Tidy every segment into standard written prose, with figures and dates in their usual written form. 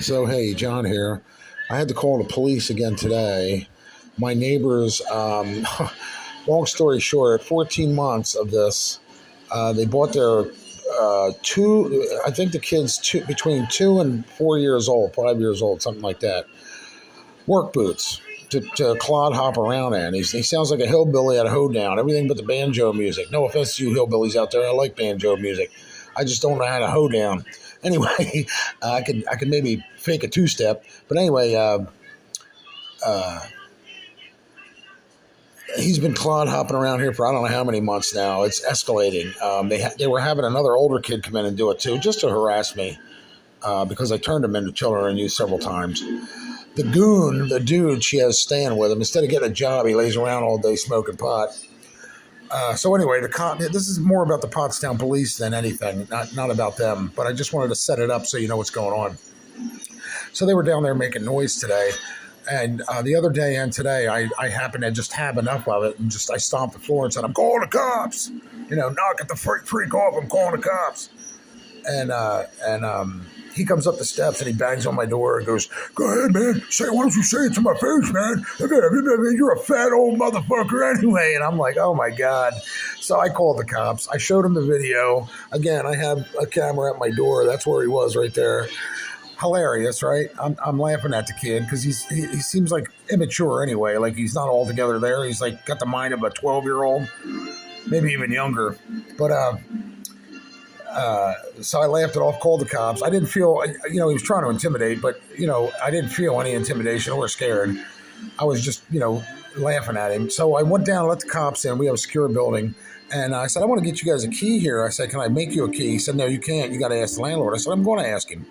So, hey, John here. I had to call the police again today. My neighbors, long story short, 14 months of this, they bought their I think the kids between 2 and 4 years old, 5 years old, something like that, work boots to clod hop around in. He sounds like a hillbilly at a hoedown, everything but the banjo music. No offense to you hillbillies out there, I like banjo music. I just don't know how to hoedown. Anyway, I could maybe fake a two-step, but anyway, uh, he's been clod hopping around here for I don't know how many months now. It's escalating. They were having another older kid come in and do it too, just to harass me because I turned him into children use several times. The goon, the dude she has staying with him, instead of getting a job, he lays around all day smoking pot. So anyway, this is more about the Pottsown police than anything, not about them. But I just wanted to set it up so you know what's going on. So they were down there making noise today, and the other day and today, I happened to just have enough of it, and I stomped the floor and said, "I'm calling the cops." Knock at the freak off. I'm calling the cops. And he comes up the steps and he bangs on my door and goes, "Go ahead, man. Why don't you say it to my face, man? You're a fat old motherfucker anyway." And I'm like, oh my God. So I called the cops. I showed him the video. Again, I have a camera at my door. That's where he was right there. Hilarious, right? I'm laughing at the kid because he seems like immature anyway. Like he's not altogether there. He's like got the mind of a 12-year-old, maybe even younger. But so I laughed it off, called the cops. I didn't feel, he was trying to intimidate, but, I didn't feel any intimidation or scared. I was just, laughing at him. So I went down and let the cops in. We have a secure building. And I said, "I want to get you guys a key here." I said, "Can I make you a key?" He said, "No, you can't. You got to ask the landlord." I said, "I'm going to ask him.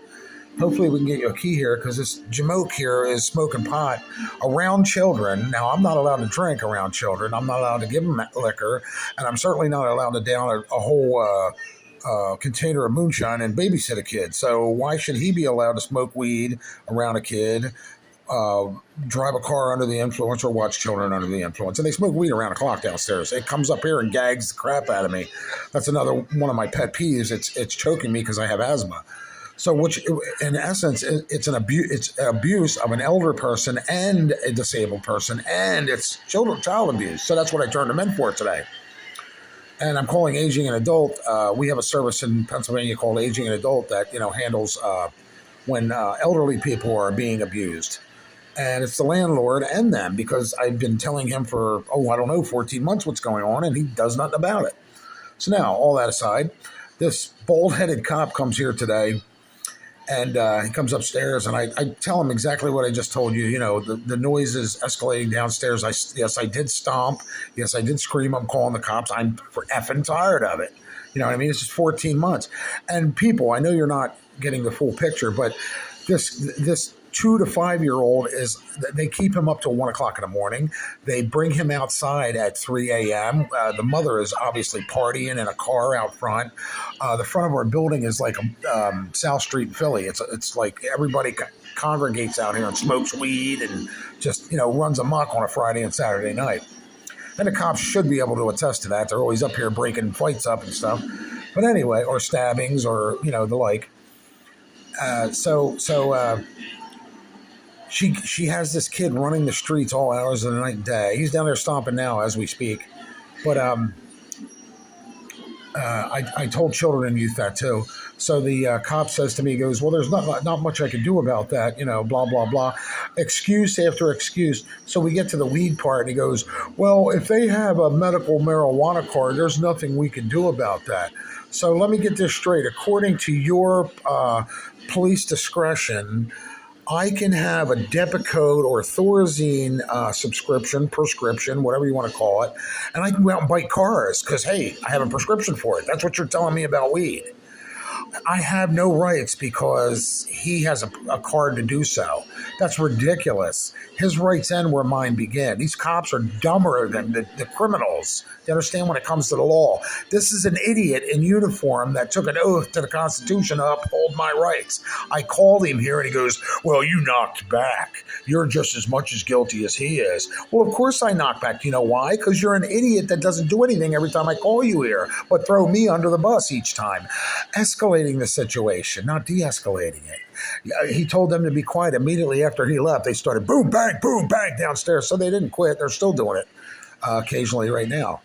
Hopefully we can get you a key here because this jamoke here is smoking pot around children." Now, I'm not allowed to drink around children. I'm not allowed to give them liquor. And I'm certainly not allowed to down a whole container of moonshine and babysit a kid. So why should he be allowed to smoke weed around a kid, drive a car under the influence, or watch children under the influence? And they smoke weed around the clock downstairs. It comes up here and gags the crap out of me. That's another one of my pet peeves. It's choking me because I have asthma. So, which in essence, it's an abuse. It's abuse of an elder person and a disabled person, and it's child abuse. So that's what I turned them in for today. And I'm calling Aging and Adult. We have a service in Pennsylvania called Aging and Adult that handles when elderly people are being abused. And it's the landlord and them, because I've been telling him for 14 months what's going on, and he does nothing about it. So now, all that aside, this bald-headed cop comes here today. And he comes upstairs, and I tell him exactly what I just told you. The noise is escalating downstairs. Yes, I did stomp. Yes, I did scream. I'm calling the cops. I'm effing tired of it. You know what I mean? It's just 14 months. And people, I know you're not getting the full picture, but this 2 to 5-year-old they keep him up till 1 o'clock in the morning. They bring him outside at 3 a.m. The mother is obviously partying in a car out front. The front of our building is like South Street in Philly. It's like everybody congregates out here and smokes weed and just, runs amok on a Friday and Saturday night. And the cops should be able to attest to that. They're always up here breaking fights up and stuff. But anyway, or stabbings or, the like. She has this kid running the streets all hours of the night and day. He's down there stomping now as we speak. But I told children and youth that too. So the cop says to me, he goes, "Well, there's not much I can do about that, blah, blah, blah." Excuse after excuse. So we get to the weed part, and he goes, "Well, if they have a medical marijuana card, there's nothing we can do about that." So let me get this straight. According to your police discretion, I can have a debit code or Thorazine prescription, whatever you want to call it, and I can go out and bite cars because, hey, I have a prescription for it. That's what you're telling me about weed. I have no rights because he has a card to do so. That's ridiculous. His rights end where mine begin. These cops are dumber than the criminals. You understand when it comes to the law? This is an idiot in uniform that took an oath to the Constitution to uphold my rights. I called him here and he goes, "Well, you knocked back. You're just as much as guilty as he is." Well, of course I knock back. You know why? Because you're an idiot that doesn't do anything every time I call you here, but throw me under the bus each time. Escalate escalating the situation, not de-escalating it. He told them to be quiet. Immediately after he left, they started boom, bang downstairs. So they didn't quit. They're still doing it occasionally right now.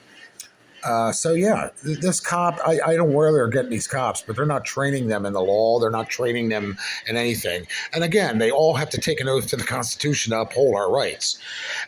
So yeah, this cop, I don't know where they're getting these cops, but they're not training them in the law. They're not training them in anything. And again, they all have to take an oath to the Constitution to uphold our rights.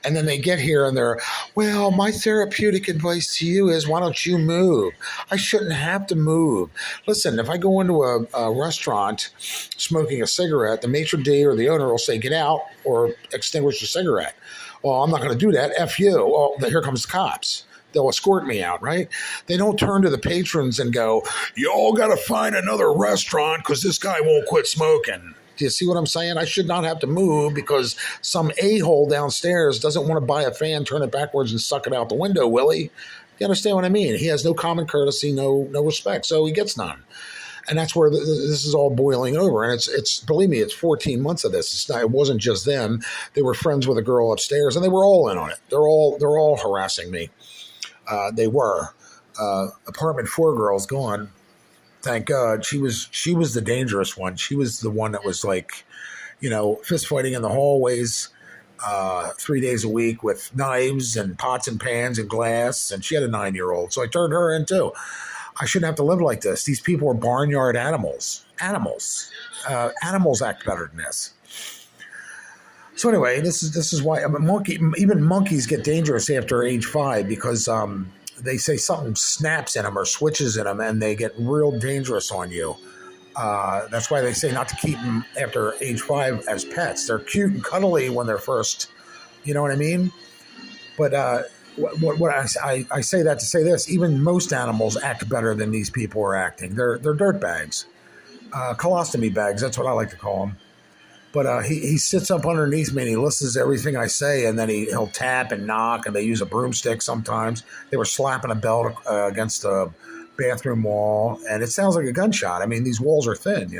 And then they get here and they're, well, my therapeutic advice to you is, why don't you move? I shouldn't have to move. Listen, if I go into a restaurant smoking a cigarette, the maitre d' or the owner will say, get out or extinguish the cigarette. Well, I'm not going to do that. F you. Well, here comes the cops. They'll escort me out, right? They don't turn to the patrons and go, you all got to find another restaurant because this guy won't quit smoking. Do you see what I'm saying? I should not have to move because some a-hole downstairs doesn't want to buy a fan, turn it backwards, and suck it out the window, Willie. You understand what I mean? He has no common courtesy, no respect, so he gets none. And that's where this is all boiling over. And it's believe me, it's 14 months of this. It wasn't just them. They were friends with a girl upstairs, and they were all in on it. They're all harassing me. They were. Apartment 4 girl's gone. Thank God. She was the dangerous one. She was the one that was like, fist fighting in the hallways 3 days a week with knives and pots and pans and glass. And she had a 9-year-old. So I turned her in too. I shouldn't have to live like this. These people are barnyard animals. Animals act better than this. So anyway, this is why even monkeys get dangerous after age 5 because they say something snaps in them or switches in them and they get real dangerous on you. That's why they say not to keep them after age 5 as pets. They're cute and cuddly when they're first, you know what I mean? But what I say that to say this: even most animals act better than these people are acting. They're dirt bags, colostomy bags. That's what I like to call them. But he sits up underneath me and he listens to everything I say, and then he'll tap and knock, and they use a broomstick sometimes. They were slapping a belt against the bathroom wall, and it sounds like a gunshot. I mean, these walls are thin,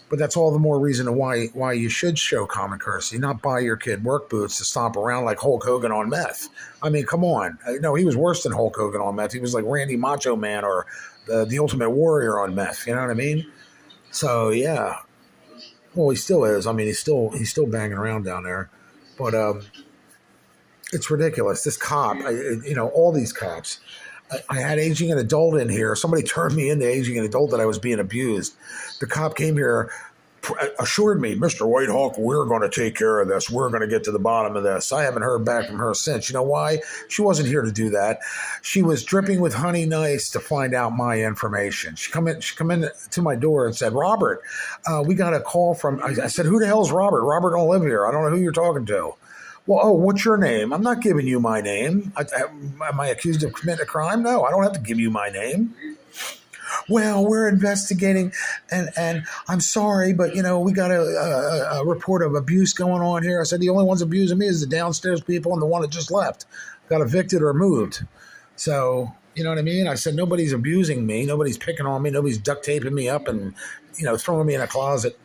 But that's all the more reason why you should show common courtesy, not buy your kid work boots to stomp around like Hulk Hogan on meth. I mean, come on. No, he was worse than Hulk Hogan on meth. He was like Randy Macho Man or the Ultimate Warrior on meth. You know what I mean? So, yeah. Well, he still is. I mean, he's still banging around down there. But it's ridiculous. This cop, all these cops. I had aging an adult in here. Somebody turned me into aging an adult that I was being abused. The cop came here, assured me, Mr. Whitehawk, we're going to take care of this. We're going to get to the bottom of this. I haven't heard back from her since. You know why? She wasn't here to do that. She was dripping with honey nice to find out my information. She come in to my door and said, Robert, we got a call from, I said, who the hell's Robert? Robert don't live here. I don't know who you're talking to. Well, what's your name? I'm not giving you my name. Am I accused of committing a crime? No, I don't have to give you my name. Well, we're investigating, and I'm sorry, but, we got a report of abuse going on here. I said, the only ones abusing me is the downstairs people and the one that just left. Got evicted or moved. So, you know what I mean? I said, nobody's abusing me. Nobody's picking on me. Nobody's duct taping me up and, throwing me in a closet.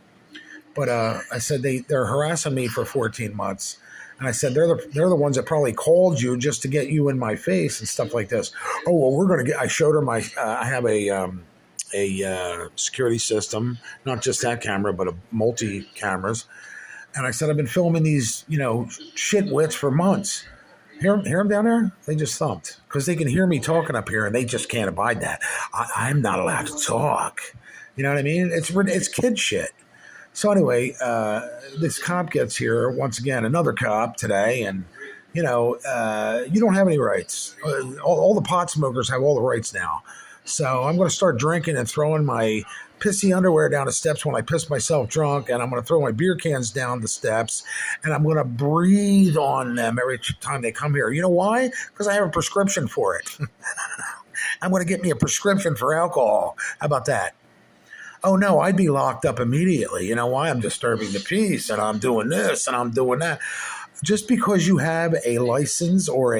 But I said, they're harassing me for 14 months. And I said, they're the ones that probably called you just to get you in my face and stuff like this. Oh, well, we're going to I showed her I have a security system, not just that camera, but a multi-cameras. And I said, I've been filming these, shitwits for months. Hear them down there? They just thumped because they can hear me talking up here and they just can't abide that. I'm not allowed to talk. You know what I mean? It's kid shit. So anyway, this cop gets here, once again, another cop today, and, you don't have any rights. All the pot smokers have all the rights now. So I'm going to start drinking and throwing my pissy underwear down the steps when I piss myself drunk, and I'm going to throw my beer cans down the steps, and I'm going to breathe on them every time they come here. You know why? Because I have a prescription for it. I'm going to get me a prescription for alcohol. How about that? Oh, no, I'd be locked up immediately. You know why? I'm disturbing the peace, and I'm doing this, and I'm doing that. just because you have a license or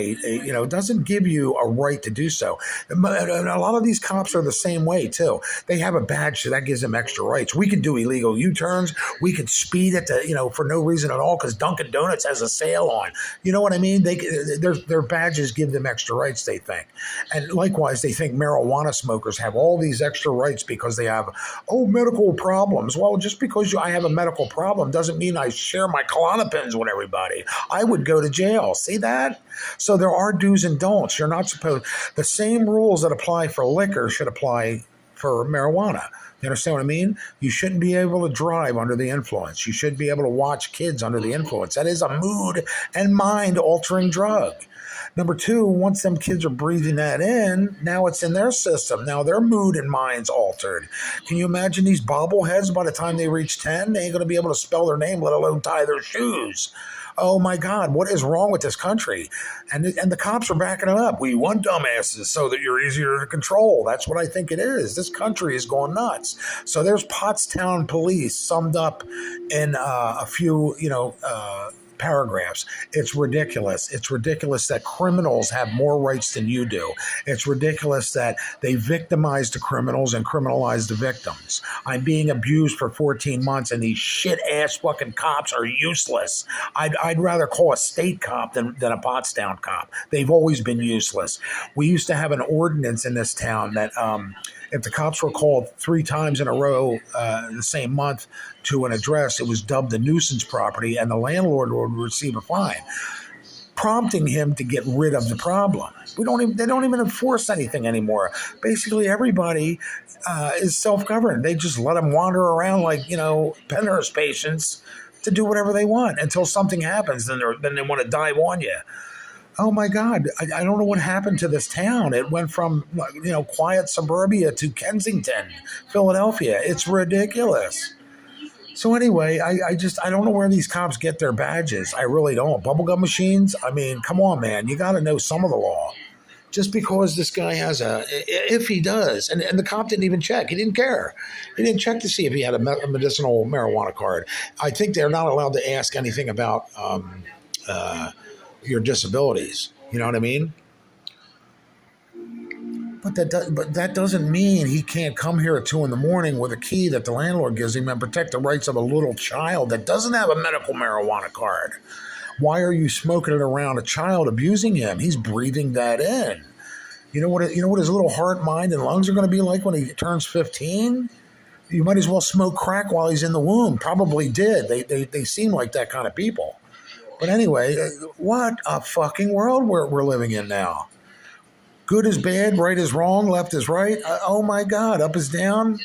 doesn't give you a right to do so. And a lot of these cops are the same way too. They have a badge, so that gives them extra rights. We can do illegal U-turns. We could speed at for no reason at all because Dunkin' Donuts has a sale on. You know what I mean? Their badges give them extra rights, they think. And likewise, they think marijuana smokers have all these extra rights because they have, medical problems. Well, just because I have a medical problem doesn't mean I share my Klonopins with everybody. I would go to jail. See that? So there are do's and don'ts. You're not supposed. The same rules that apply for liquor should apply for marijuana. You understand what I mean? You shouldn't be able to drive under the influence. You should be able to watch kids under the influence. That is a mood and mind altering drug. Number two, once them kids are breathing that in, now it's in their system. Now their mood and mind's altered. Can you imagine these bobbleheads by the time they reach 10? They ain't going to be able to spell their name, let alone tie their shoes. Oh my God, what is wrong with this country? And the cops are backing it up. We want dumbasses so that you're easier to control. That's what I think it is. This country is going nuts. So there's Pottsown police summed up in a few, paragraphs. It's ridiculous. It's ridiculous that criminals have more rights than you do. It's ridiculous that they victimize the criminals and criminalize the victims. I'm being abused for 14 months and these shit-ass fucking cops are useless. I'd rather call a state cop than a Pottsown cop. They've always been useless. We used to have an ordinance in this town that if the cops were called 3 times in a row the same month to an address, it was dubbed a nuisance property, and the landlord would receive a fine, prompting him to get rid of the problem. They don't even enforce anything anymore. Basically, everybody is self-governed. They just let them wander around like pen nurse patients to do whatever they want until something happens. Then they want to dive on you. Oh my God, I don't know what happened to this town. It went from, quiet suburbia to Kensington, Philadelphia. It's ridiculous. So anyway, I don't know where these cops get their badges. I really don't. Bubblegum machines? I mean, come on, man. You got to know some of the law. Just because this guy has if he does, and the cop didn't even check. He didn't care. He didn't check to see if he had a medicinal marijuana card. I think they're not allowed to ask anything about your disabilities. You know what I mean? But that doesn't mean he can't come here at 2 a.m. with a key that the landlord gives him and protect the rights of a little child that doesn't have a medical marijuana card. Why are you smoking it around a child, abusing him? He's breathing that in. You know what his little heart, mind, and lungs are going to be like when he turns 15? You might as well smoke crack while he's in the womb. Probably did. They seem like that kind of people. But anyway, what a fucking world we're living in now. Good is bad, right is wrong, left is right. Oh my God, up is down.